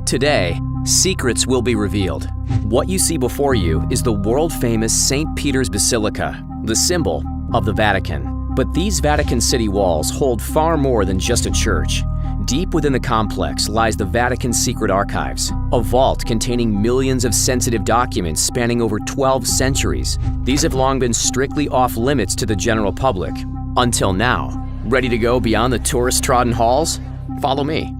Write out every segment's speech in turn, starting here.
Today, secrets will be revealed. What you see before you is the world-famous St. Peter's Basilica, the symbol of the Vatican. But these Vatican City walls hold far more than just a church. Deep within the complex lies the Vatican Secret Archives, a vault containing millions of sensitive documents spanning over 12 centuries. These have long been strictly off-limits to the general public. Until now. Ready to go beyond the tourist-trodden halls? Follow me.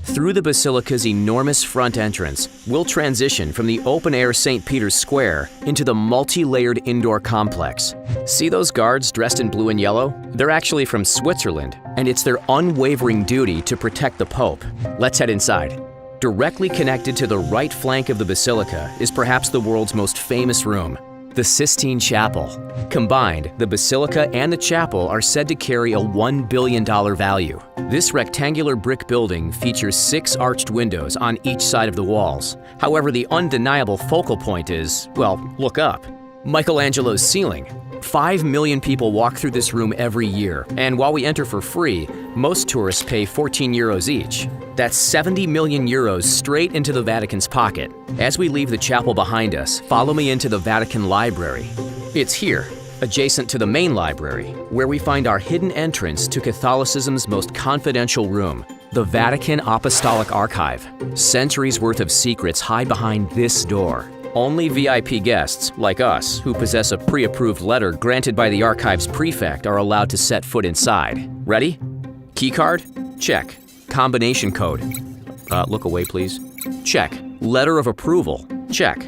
Through the Basilica's enormous front entrance, we'll transition from the open-air St. Peter's Square into the multi-layered indoor complex. See those guards dressed in blue and yellow? They're actually from Switzerland, and it's their unwavering duty to protect the Pope. Let's head inside. Directly connected to the right flank of the Basilica is perhaps the world's most famous room, the Sistine Chapel. Combined, the Basilica and the chapel are said to carry a $1 billion value. This rectangular brick building features 6 arched windows on each side of the walls. However, the undeniable focal point is, well, look up. Michelangelo's ceiling. 5 million people walk through this room every year, and while we enter for free, most tourists pay 14 euros each. That's 70 million euros straight into the Vatican's pocket. As we leave the chapel behind us, follow me into the Vatican Library. It's here, adjacent to the main library, where we find our hidden entrance to Catholicism's most confidential room, the Vatican Apostolic Archive. Centuries worth of secrets hide behind this door. Only VIP guests, like us, who possess a pre-approved letter granted by the archive's prefect are allowed to set foot inside. Ready? Keycard? Check. Combination code. Look away, please. Check. Letter of approval. Check.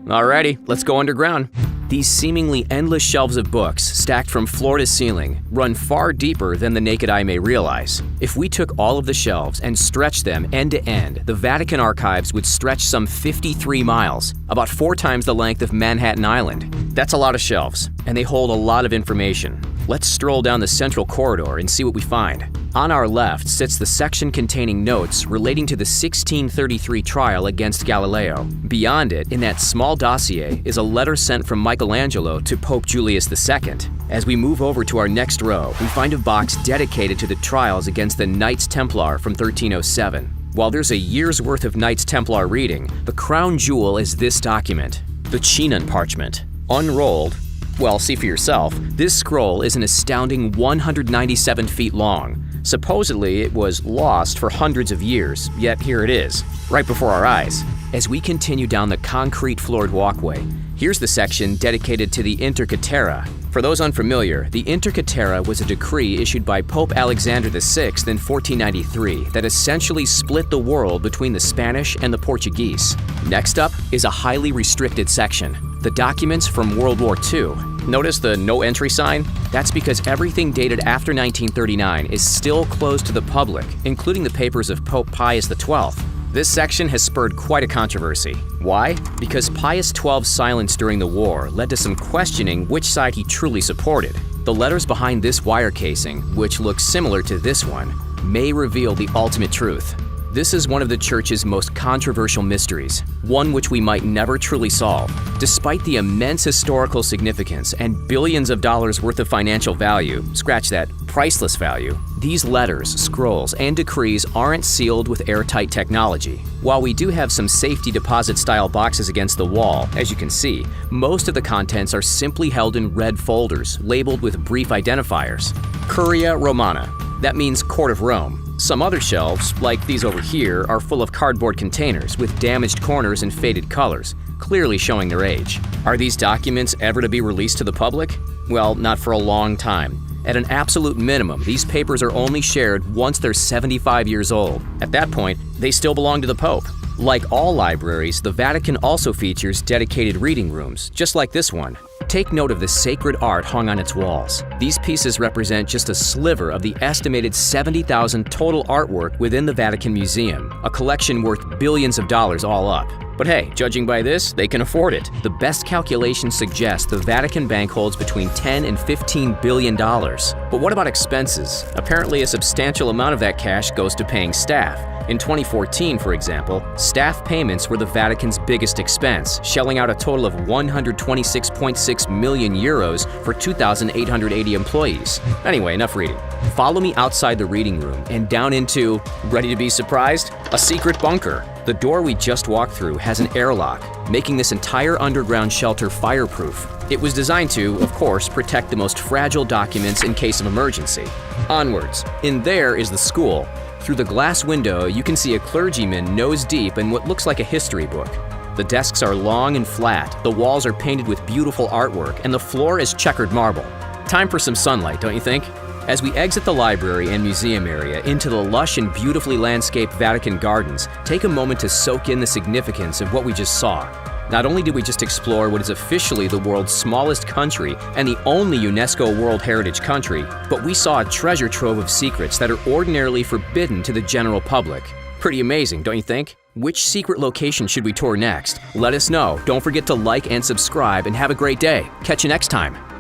Alrighty, let's go underground. These seemingly endless shelves of books, stacked from floor to ceiling, run far deeper than the naked eye may realize. If we took all of the shelves and stretched them end to end, the Vatican Archives would stretch some 53 miles, about 4 times the length of Manhattan Island. That's a lot of shelves, and they hold a lot of information. Let's stroll down the central corridor and see what we find. On our left sits the section containing notes relating to the 1633 trial against Galileo. Beyond it, in that small dossier, is a letter sent from Michelangelo to Pope Julius II. As we move over to our next row, we find a box dedicated to the trials against the Knights Templar from 1307. While there's a year's worth of Knights Templar reading, the crown jewel is this document, the Chinon parchment. Unrolled, well, see for yourself, this scroll is an astounding 197 feet long. Supposedly, it was lost for hundreds of years, yet here it is, right before our eyes. As we continue down the concrete-floored walkway, here's the section dedicated to the Intercatera. For those unfamiliar, the Intercatera was a decree issued by Pope Alexander VI in 1493 that essentially split the world between the Spanish and the Portuguese. Next up is a highly restricted section, the documents from World War II. Notice the no entry sign? That's because everything dated after 1939 is still closed to the public, including the papers of Pope Pius XII. This section has spurred quite a controversy. Why? Because Pius XII's silence during the war led to some questioning which side he truly supported. The letters behind this wire casing, which looks similar to this one, may reveal the ultimate truth. This is one of the Church's most controversial mysteries, one which we might never truly solve. Despite the immense historical significance and billions of dollars worth of financial value, scratch that, priceless value, these letters, scrolls, and decrees aren't sealed with airtight technology. While we do have some safety deposit-style boxes against the wall, as you can see, most of the contents are simply held in red folders, labeled with brief identifiers. Curia Romana. That means Court of Rome. Some other shelves, like these over here, are full of cardboard containers with damaged corners and faded colors, clearly showing their age. Are these documents ever to be released to the public? Well, not for a long time. At an absolute minimum, these papers are only shared once they're 75 years old. At that point, they still belong to the Pope. Like all libraries, the Vatican also features dedicated reading rooms, just like this one. Take note of the sacred art hung on its walls. These pieces represent just a sliver of the estimated 70,000 total artwork within the Vatican Museum, a collection worth billions of dollars all up. But hey, judging by this, they can afford it. The best calculations suggest the Vatican Bank holds between $10 and $15 billion. But what about expenses? Apparently a substantial amount of that cash goes to paying staff. In 2014, for example, staff payments were the Vatican's biggest expense, shelling out a total of 126.6 million euros for 2,880 employees. Anyway, enough reading. Follow me outside the reading room and down into, ready to be surprised? A secret bunker. The door we just walked through has an airlock, making this entire underground shelter fireproof. It was designed to, of course, protect the most fragile documents in case of emergency. Onwards. In there is the school. Through the glass window, you can see a clergyman nose deep in what looks like a history book. The desks are long and flat, the walls are painted with beautiful artwork, and the floor is checkered marble. Time for some sunlight, don't you think? As we exit the library and museum area into the lush and beautifully landscaped Vatican Gardens, take a moment to soak in the significance of what we just saw. Not only did we just explore what is officially the world's smallest country and the only UNESCO World Heritage country, but we saw a treasure trove of secrets that are ordinarily forbidden to the general public. Pretty amazing, don't you think? Which secret location should we tour next? Let us know. Don't forget to like and subscribe, and have a great day. Catch you next time.